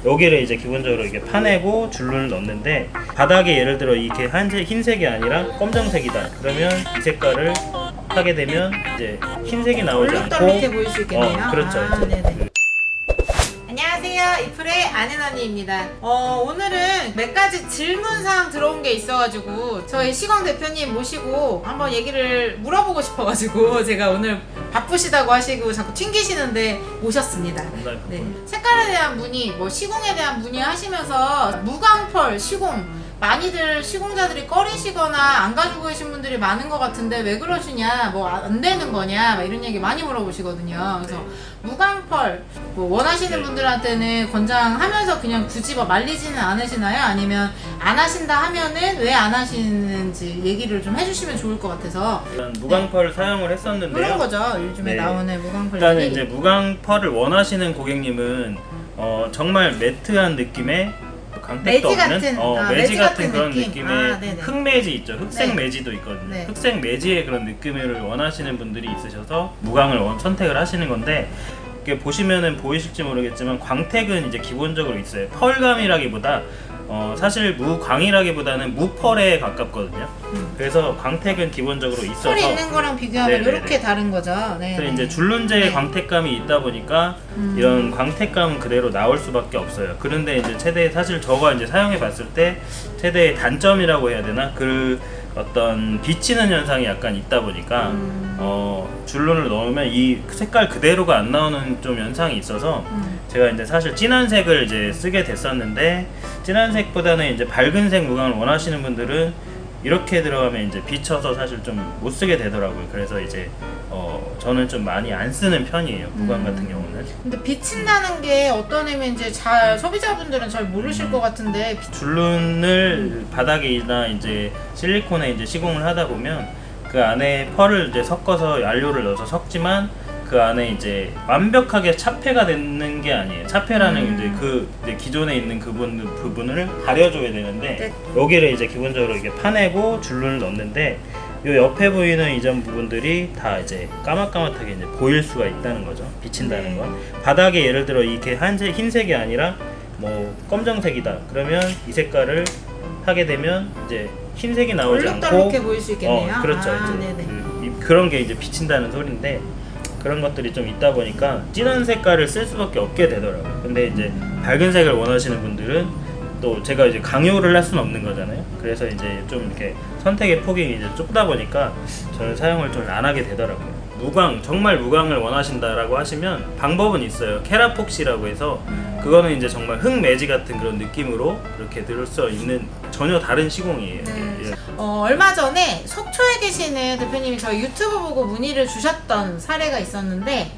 여기를 이제 기본적으로 이렇게 파내고 줄눈을 넣는데, 바닥에 예를 들어 이렇게 흰색이 아니라 검정색이다 그러면 이 색깔을 하게 되면 이제 흰색이 나오지 않고 얼룩덜룩해 보일 수 있겠네요. 그렇죠. 아, 이제 네네. 안녕하세요, 이플의 아내언니입니다. 오늘은 몇 가지 질문사항 들어온 게 있어가지고 저희 시광 대표님 모시고 한번 얘기를 물어보고 싶어가지고 제가 오늘 바쁘시다고 하시고 자꾸 튕기시는데 모셨습니다. 네. 색깔에 대한 문의, 뭐 시공에 대한 문의 하시면서 무광펄 시공 많이들 시공자들이 꺼리시거나 안 가지고 계신 분들이 많은 것 같은데 왜 그러시냐, 뭐 안 되는 거냐, 막 이런 얘기 많이 물어보시거든요. 그래서 무광펄 뭐 원하시는 분들한테는 권장하면서 그냥 굳이 뭐 말리지는 않으시나요? 아니면 안 하신다 하면은 왜 안 하시는지 얘기를 좀 해주시면 좋을 것 같아서. 일단 무광펄을 사용을 했었는데요. 그런 거죠. 요즘에 네. 나오는 무광펄. 일단은 이제 무광펄을 원하시는 고객님은 정말 매트한 느낌의 강택도 매지 없는 같은, 매지 같은 그런 느낌. 느낌의 네네. 흑매지 있죠. 흑색 네. 매지도 있거든요. 네. 흑색 매지의 그런 느낌을 원하시는 분들이 있으셔서 무광을 선택을 하시는 건데, 이게 보시면은 보이실지 모르겠지만 광택은 이제 기본적으로 있어요. 펄감이라기보다 사실 무광이라기보다는 무펄에 가깝거든요. 그래서 광택은 기본적으로 있어서 펄이 있는 거랑 비교하면 네네네. 이렇게 다른 거죠. 네. 그래서 이제 줄눈제의 네. 광택감이 있다 보니까 이런 광택감은 그대로 나올 수밖에 없어요. 그런데 이제 최대, 사실 저가 이제 사용해 봤을 때 최대의 단점이라고 해야 되나, 그 어떤 비치는 현상이 약간 있다 보니까 줄눈을 넣으면 이 색깔 그대로가 안 나오는 좀 현상이 있어서 제가 이제 사실 진한 색을 이제 쓰게 됐었는데, 진한 색보다는 이제 밝은 색 무광을 원하시는 분들은 이렇게 들어가면 이제 비쳐서 사실 좀 못 쓰게 되더라고요. 그래서 이제 저는 좀 많이 안 쓰는 편이에요, 무광 같은 경우는. 근데 비친다는 게 어떤 의미인지 잘 소비자분들은 잘 모르실 것 같은데 줄눈을 바닥이나 이제 실리콘에 이제 시공을 하다 보면 그 안에 펄을 이제 섞어서 연료를 넣어서 섞지만 그 안에 이제 완벽하게 차폐가 되는 게 아니에요. 차폐라는 이제 그 이제 기존에 있는 부분을 가려줘야 되는데, 네. 여기를 이제 기본적으로 이렇게 파내고 줄눈을 넣는데, 요 옆에 보이는 이전 부분들이 다 이제 까맣까맣하게 이제 보일 수가 있다는 거죠. 비친다는 네. 건. 바닥에 예를 들어 이렇게 흰색이 아니라 뭐 검정색이다 그러면 이 색깔을 하게 되면 이제 흰색이 나오지 않고 얼룩덜룩해 보일 수 있겠네요. 그렇죠. 아, 이제 네네. 그런 게 이제 비친다는 소리인데, 그런 것들이 좀 있다 보니까 진한 색깔을 쓸 수밖에 없게 되더라고요. 근데 이제 밝은 색을 원하시는 분들은 또 제가 이제 강요를 할 수는 없는 거잖아요. 그래서 이제 좀 이렇게 선택의 폭이 이제 좁다 보니까 저는 사용을 좀 안 하게 되더라고요. 무광, 정말 무광을 원하신다라고 하시면 방법은 있어요. 케라폭시라고 해서 그거는 이제 정말 흑매지 같은 그런 느낌으로 이렇게 들을 수 있는 전혀 다른 시공이에요. 네. 예. 얼마 전에 속초에 계시는 대표님이 저희 유튜브 보고 문의를 주셨던 사례가 있었는데,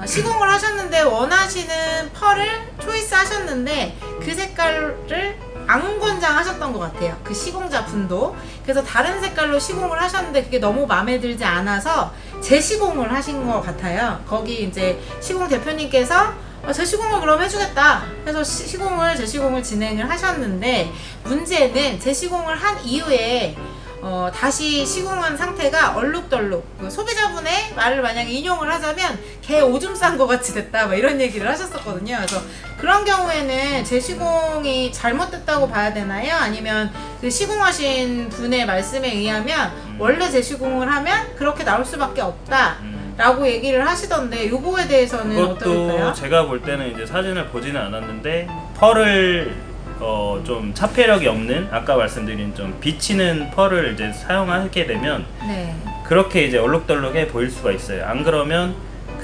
시공을 하셨는데 원하시는 펄을 초이스 하셨는데 그 색깔을 안 권장하셨던 것 같아요. 그 시공자 분도. 그래서 다른 색깔로 시공을 하셨는데 그게 너무 마음에 들지 않아서 재시공을 하신 것 같아요. 거기 이제 시공 대표님께서 재시공을 그럼 해주겠다 해서 재시공을 진행을 하셨는데, 문제는 재시공을 한 이후에 다시 시공한 상태가 얼룩덜룩, 소비자분의 말을 만약에 인용을 하자면 개 오줌 싼 것 같이 됐다, 뭐 이런 얘기를 하셨었거든요. 그래서 그런 경우에는 재시공이 잘못됐다고 봐야 되나요? 아니면 그 시공하신 분의 말씀에 의하면 원래 재시공을 하면 그렇게 나올 수밖에 없다 라고 얘기를 하시던데, 요거에 대해서는 그것도 어떨까요? 제가 볼 때는 이제 사진을 보지는 않았는데, 펄을 좀 차폐력이 없는, 아까 말씀드린 좀 비치는 펄을 이제 사용하게 되면 네. 그렇게 이제 얼룩덜룩해 보일 수가 있어요. 안 그러면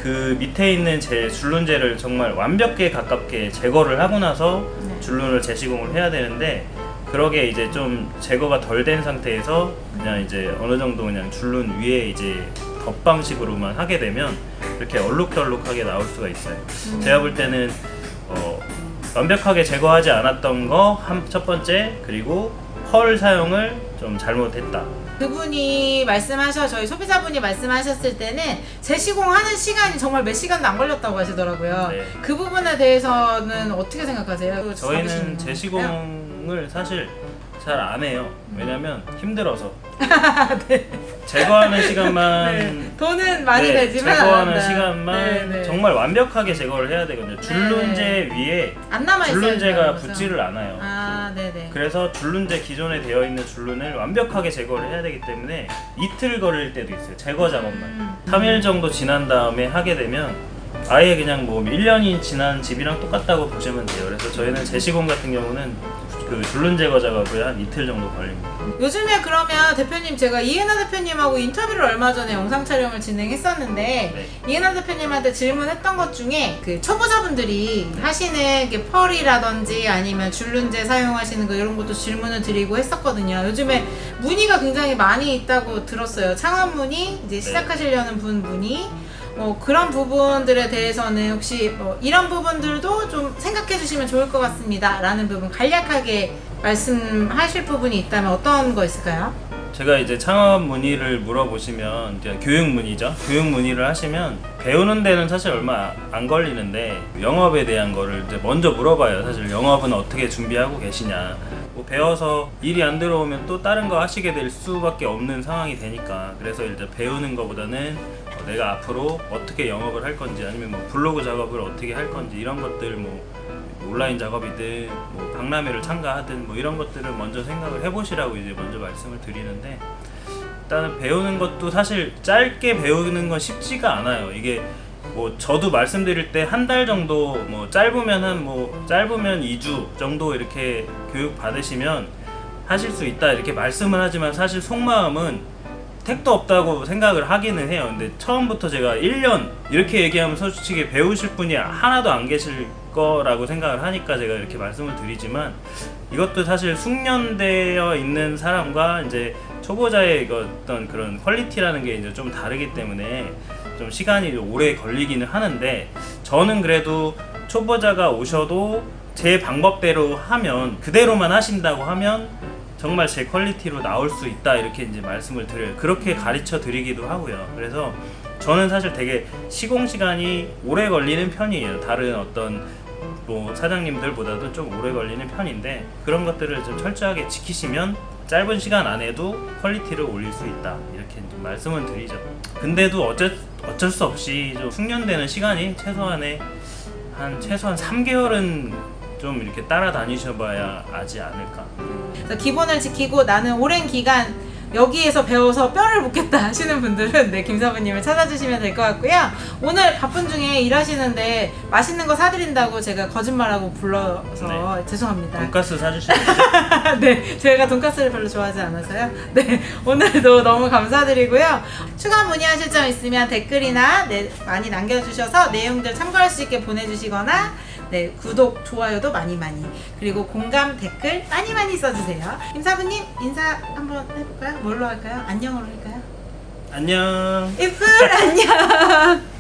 그 밑에 있는 제 줄눈제를 정말 완벽에 가깝게 제거를 하고 나서 네. 줄눈을 재시공을 해야 되는데, 그러게 이제 좀 제거가 덜 된 상태에서 그냥 이제 어느 정도 그냥 줄눈 위에 이제 덧방식으로만 하게 되면 이렇게 얼룩덜룩하게 나올 수가 있어요. 제가 볼 때는 완벽하게 제거하지 않았던 거 첫 번째, 그리고 펄 사용을 좀 잘못했다. 그분이 저희 소비자분이 말씀하셨을 때는 재시공하는 시간이 정말 몇 시간도 안 걸렸다고 하시더라고요. 네. 그 부분에 대해서는 어떻게 생각하세요? 저희는 재시공을 사실 잘 안 해요. 왜냐면 힘들어서. 네. 제거하는 시간만 네. 돈은 많이 네, 되지만 제거하는 네. 시간만 네, 네. 정말 완벽하게 제거를 해야 되거든요. 줄눈제 위에 안 남아 있어요. 줄눈제가 붙지를 않아요. 아, 네네. 그래서 줄눈제 기존에 되어 있는 줄눈을 완벽하게 제거를 해야 되기 때문에 이틀 걸릴 때도 있어요. 제거 작업만. 3일 정도 지난 다음에 하게 되면 아예 그냥 뭐 1년이 지난 집이랑 똑같다고 보시면 돼요. 그래서 저희는 제시공 같은 경우는 그 줄눈 제거 작업을 한 이틀 정도 걸립니다. 요즘에 그러면 대표님, 제가 이해나 대표님하고 인터뷰를 얼마 전에 영상 촬영을 진행했었는데 네. 이해나 대표님한테 질문했던 것 중에 그 초보자분들이 하시는 게 펄이라든지 아니면 줄눈제 사용하시는 거 이런 것도 질문을 드리고 했었거든요. 요즘에 문의가 굉장히 많이 있다고 들었어요. 창업 문의, 이제 시작하시려는 분 문의. 그런 부분들에 대해서는 혹시 뭐 이런 부분들도 좀 생각해 주시면 좋을 것 같습니다 라는 부분 간략하게 말씀하실 부분이 있다면 어떤 거 있을까요? 제가 이제 창업 문의를 물어보시면 이제 교육 문의죠. 교육 문의를 하시면 배우는 데는 사실 얼마 안 걸리는데 영업에 대한 거를 이제 먼저 물어봐요. 사실 영업은 어떻게 준비하고 계시냐. 뭐 배워서 일이 안 들어오면 또 다른 거 하시게 될 수밖에 없는 상황이 되니까 그래서 이제 배우는 거보다는 내가 앞으로 어떻게 영업을 할 건지 아니면 뭐 블로그 작업을 어떻게 할 건지 이런 것들 뭐 온라인 작업이든 뭐 박람회를 참가하든 뭐 이런 것들을 먼저 생각을 해보시라고 이제 먼저 말씀을 드리는데 일단은 배우는 것도 사실 짧게 배우는 건 쉽지가 않아요. 이게 뭐 저도 말씀드릴 때 한 달 정도 뭐 짧으면 2주 정도 이렇게 교육 받으시면 하실 수 있다 이렇게 말씀을 하지만 사실 속마음은 택도 없다고 생각을 하기는 해요. 근데 처음부터 제가 1년 이렇게 얘기하면 솔직히 배우실 분이 하나도 안 계실 거라고 생각을 하니까 제가 이렇게 말씀을 드리지만 이것도 사실 숙련되어 있는 사람과 이제 초보자의 어떤 그런 퀄리티라는 게 이제 좀 다르기 때문에 좀 시간이 오래 걸리기는 하는데 저는 그래도 초보자가 오셔도 제 방법대로 하면 그대로만 하신다고 하면 정말 제 퀄리티로 나올 수 있다 이렇게 이제 말씀을 드려요. 그렇게 가르쳐 드리기도 하고요. 그래서 저는 사실 되게 시공 시간이 오래 걸리는 편이에요. 다른 어떤 뭐 사장님들보다도 좀 오래 걸리는 편인데 그런 것들을 좀 철저하게 지키시면 짧은 시간 안에도 퀄리티를 올릴 수 있다 이렇게 좀 말씀을 드리죠. 근데도 어쩔 수 없이 좀 숙련되는 시간이 최소한 3개월은 좀 이렇게 따라다니셔봐야 하지 않을까. 그래서 기본을 지키고 나는 오랜 기간 여기에서 배워서 뼈를 묻겠다 하시는 분들은 네, 김사부님을 찾아주시면 될 것 같고요. 오늘 바쁜 중에 일하시는데 맛있는 거 사드린다고 제가 거짓말하고 불러서 네. 죄송합니다. 돈가스 사주시면 네, 제가 돈가스를 별로 좋아하지 않아서요. 네, 오늘도 너무 감사드리고요. 추가 문의하실 점 있으면 댓글이나 많이 남겨주셔서 내용들 참고할 수 있게 보내주시거나 네, 구독, 좋아요도 많이 그리고 공감, 댓글 많이 써주세요. 김사부님 인사 한번 해볼까요? 뭘로 할까요? 안녕으로 할까요? 안녕. 이플 안녕.